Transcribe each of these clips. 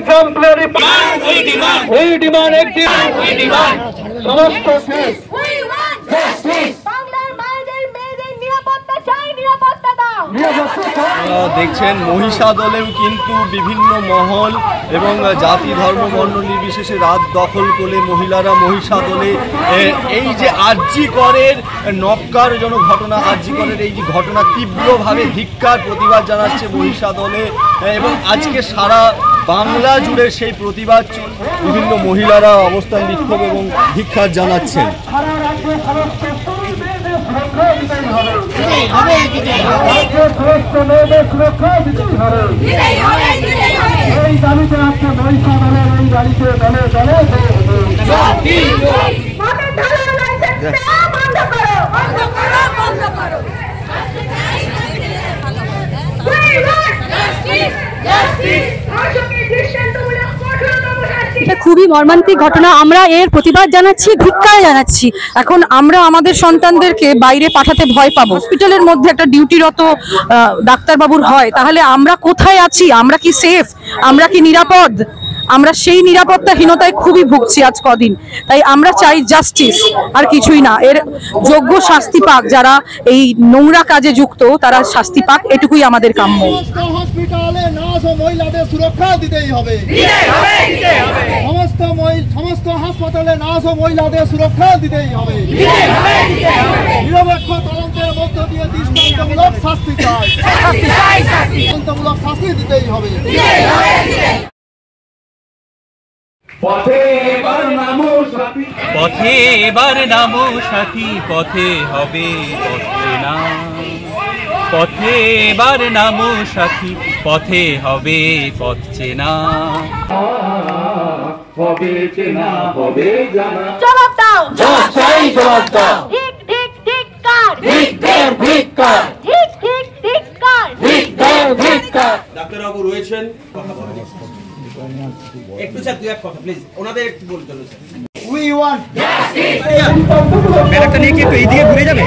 exemplary we demand সমস্ত শেষ দেখছেন মহিষাদলেও কিন্তু বিভিন্ন মহল এবং জাতি ধর্ম বর্ণ নির্বিশেষে রাত দখল করে মহিলারা মহিষাদলে এই যে আরজি করের নক্কারজনক ঘটনা, আরজি করের এই যে ঘটনা তীব্রভাবে ধিক্কার প্রতিবাদ জানাচ্ছে মহিষাদলে এবং আজকে সারা বাংলা জুড়ে সেই প্রতিবাদ বিভিন্ন মহিলারা অবস্থান বিক্ষোভ এবং ধিক্কার জানাচ্ছেন। এটা খুবই মর্মান্তিক ঘটনা। আমরা এর প্রতিবাদ জানাচ্ছি, ধিক্কার জানাচ্ছি। এখন আমরা আমাদের সন্তানদেরকে বাইরে পাঠাতে ভয় পাবো। হসপিটালের মধ্যে একটা ডিউটিরত ডাক্তারবাবুর হয়, তাহলে আমরা কোথায় আছি? আমরা কি সেফ? আমরা কি নিরাপদ? আমরা সেই নিরাপত্তাহীনতায় খুবই ভুগছি আজ কদিন। তাই আমরা চাই জাস্টিস, আর কিছুই না। এর যোগ্য শাস্তি পাক, যারা এই নোংরা কাজে যুক্ত তারা শাস্তি পাক, এটুকুই আমাদের কাম্য। হসপিটালে নার্স ও মহিলাদের সুরক্ষা দিতেই হবে। সমস্ত হাসপাতালে নার্স ও মহিলাদের সুরক্ষা দিতেই হবে। নিরপেক্ষ তদন্তের মধ্য দিয়ে দৃষ্টান্তমূলক শাস্তি চাই। দৃষ্টান্তমূলক শাস্তি দিতেই হবে। পথে এবার নামো সাথী, পথে এবার নামো সাথী, পথে হবে পথে না। পথে এবার নামো সাথী, পথে হবে পথ চেনা। হবে চেনা হবে জানা। জবাব দাও, জবাব চাই, জবাব দাও। ঠিক ঠিক ঠিক কার, ঠিক ঠিক ঠিক কার, ঠিক ঠিক ঠিক কার, ঠিক ঠিক ঠিক কার। ডাক্তারবাবু রয়েছেন, কথা বলেন একটু স্যার, দুই এক কথা প্লিজ ওনাদের একটু বলতে চলো স্যার। উই ওয়ান্ট ব্যাপারটা নিয়ে কি একটু এইদিকে ঘুরে যাবে?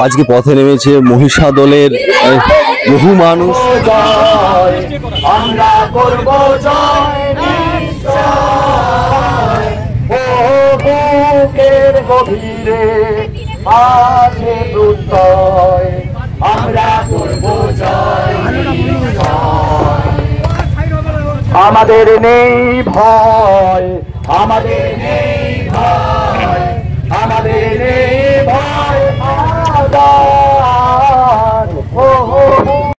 আজকে পথে নেমেছে মহিষাদলের বহু মানুষ। আমরা করব জয়, বুকের গভীরে আছে প্রত্যয়, আমরা করব জয়। আমাদের নেই ভয়, আমাদের নেই ভয়, আমাদের নেই